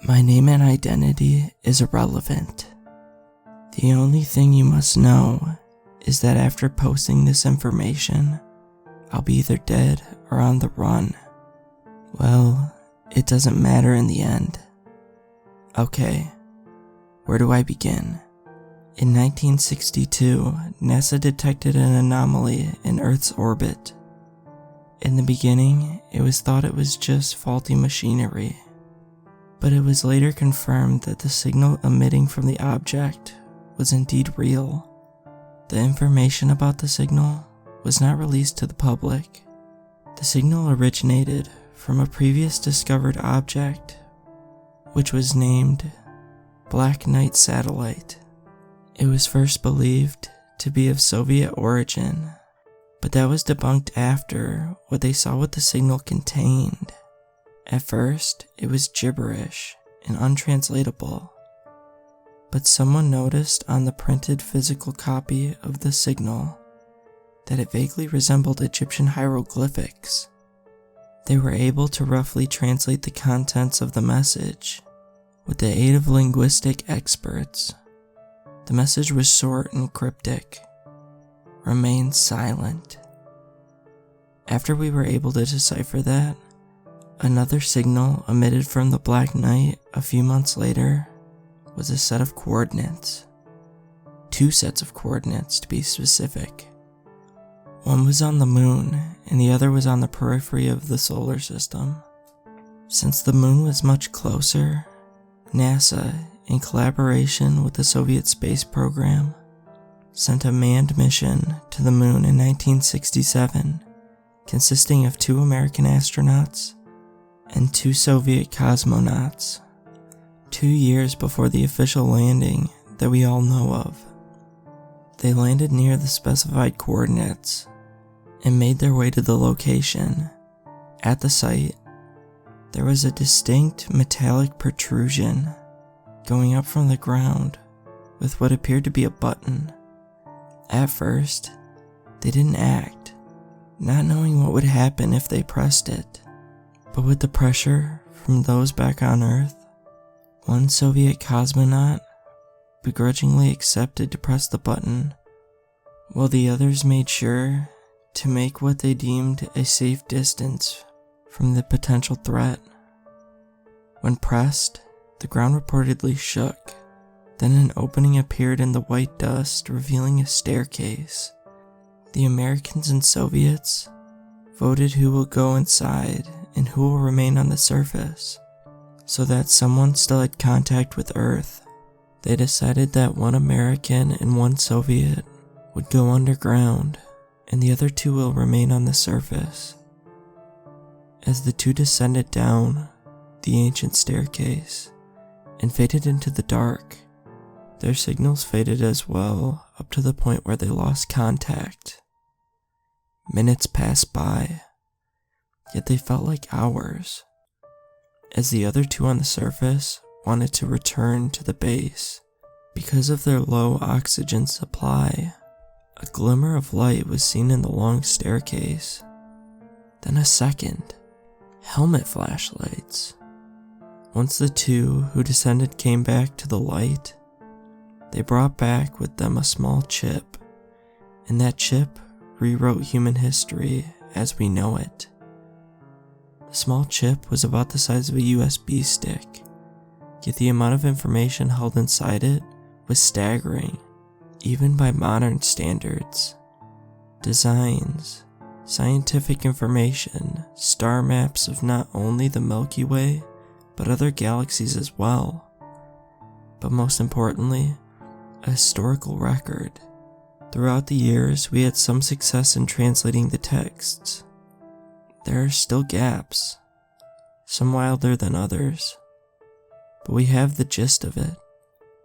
My name and identity is irrelevant. The only thing you must know is that after posting this information, I'll be either dead or on the run. Well, it doesn't matter in the end. Okay, where do I begin? In 1962, NASA detected an anomaly in Earth's orbit. In the beginning, it was thought it was just faulty machinery, but it was later confirmed that the signal emitting from the object was indeed real. The information about the signal was not released to the public. The signal originated from a previous discovered object, which was named Black Knight Satellite. It was first believed to be of Soviet origin, but that was debunked after what they saw what the signal contained. At first, it was gibberish and untranslatable, but someone noticed on the printed physical copy of the signal that it vaguely resembled Egyptian hieroglyphics. They were able to roughly translate the contents of the message with the aid of linguistic experts. The message was short and cryptic: remain silent. After we were able to decipher that, another signal emitted from the Black Knight a few months later was a set of coordinates. 2 sets of coordinates to be specific. One was on the moon and the other was on the periphery of the solar system. Since the moon was much closer, NASA, in collaboration with the Soviet space program, sent a manned mission to the moon in 1967, consisting of 2 American astronauts and 2 Soviet cosmonauts, 2 years before the official landing that we all know of. They landed near the specified coordinates and made their way to the location. At the site, there was a distinct metallic protrusion going up from the ground with what appeared to be a button. At first, they didn't act, not knowing what would happen if they pressed it. But with the pressure from those back on Earth, one Soviet cosmonaut begrudgingly accepted to press the button, while the others made sure to make what they deemed a safe distance from the potential threat. When pressed, the ground reportedly shook. Then an opening appeared in the white dust, revealing a staircase. The Americans and Soviets voted who will go inside and who will remain on the surface, so that someone still had contact with Earth. They decided that 1 American and 1 Soviet would go underground, and the other 2 will remain on the surface. As the 2 descended down the ancient staircase and faded into the dark, their signals faded as well, up to the point where they lost contact. Minutes passed by, yet they felt like hours, as the other 2 on the surface wanted to return to the base. Because of their low oxygen supply, a glimmer of light was seen in the long staircase. Then a second, helmet flashlights. Once the 2 who descended came back to the light, they brought back with them a small chip, and that chip rewrote human history as we know it. The small chip was about the size of a USB stick, yet the amount of information held inside it was staggering, even by modern standards. Designs, scientific information, star maps of not only the Milky Way, but other galaxies as well. But most importantly, a historical record. Throughout the years, we had some success in translating the texts. There are still gaps, some wilder than others, but we have the gist of it.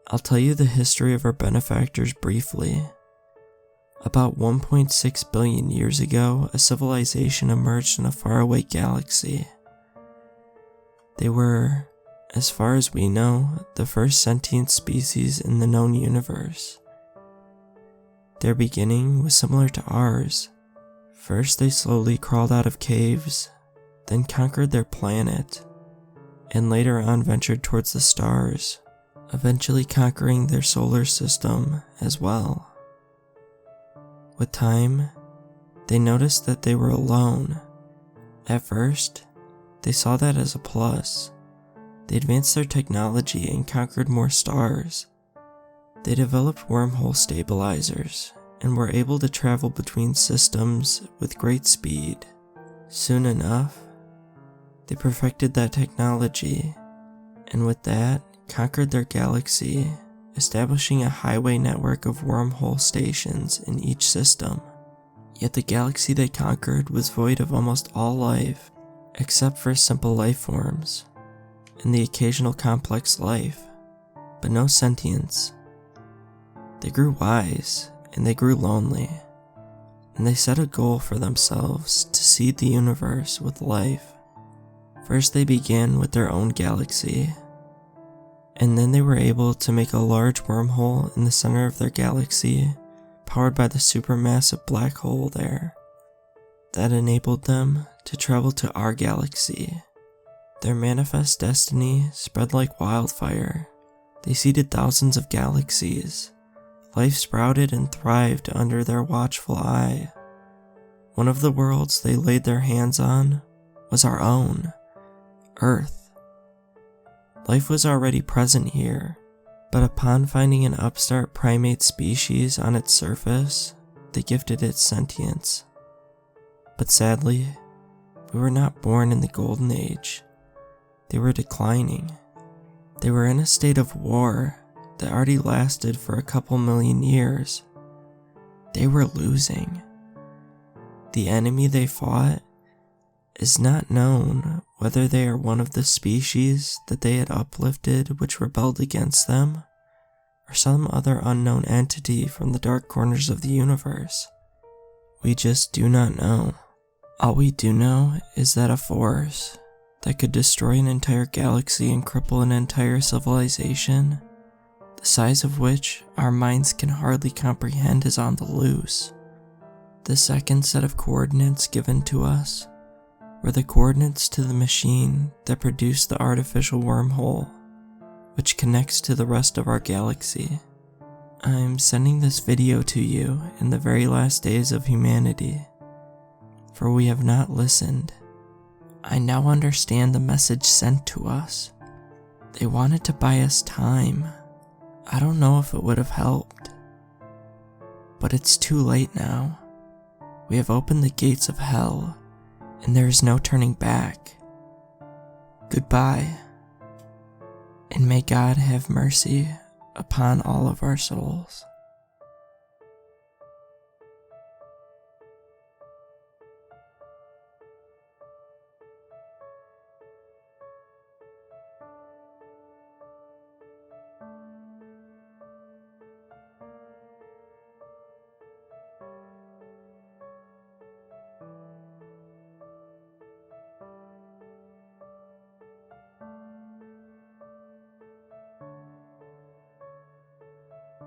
I'll tell you the history of our benefactors briefly. About 1.6 billion years ago, a civilization emerged in a faraway galaxy. They were, as far as we know, the first sentient species in the known universe. Their beginning was similar to ours. First, they slowly crawled out of caves, then conquered their planet, and later on ventured towards the stars, eventually conquering their solar system as well. With time, they noticed that they were alone. At first, they saw that as a plus. They advanced their technology and conquered more stars. They developed wormhole stabilizers and were able to travel between systems with great speed. Soon enough, they perfected that technology, and with that, conquered their galaxy, establishing a highway network of wormhole stations in each system. Yet the galaxy they conquered was void of almost all life, except for simple life forms, and the occasional complex life, but no sentience. They grew wise, and they grew lonely, and they set a goal for themselves to seed the universe with life. First they began with their own galaxy, and then they were able to make a large wormhole in the center of their galaxy, powered by the supermassive black hole there. That enabled them to travel to our galaxy. Their manifest destiny spread like wildfire. They seeded thousands of galaxies. Life sprouted and thrived under their watchful eye. One of the worlds they laid their hands on was our own, Earth. Life was already present here, but upon finding an upstart primate species on its surface, they gifted it sentience. But sadly, we were not born in the Golden Age. They were declining. They were in a state of war that already lasted for a couple million years. They were losing. The enemy they fought is not known, whether they are one of the species that they had uplifted which rebelled against them, or some other unknown entity from the dark corners of the universe. We just do not know. All we do know is that a force that could destroy an entire galaxy and cripple an entire civilization, the size of which our minds can hardly comprehend, is on the loose. The second set of coordinates given to us were the coordinates to the machine that produced the artificial wormhole, which connects to the rest of our galaxy. I'm sending this video to you in the very last days of humanity, for we have not listened. I now understand the message sent to us. They wanted to buy us time. I don't know if it would have helped, but it's too late now. We have opened the gates of hell, and there is no turning back. Goodbye, and may God have mercy upon all of our souls.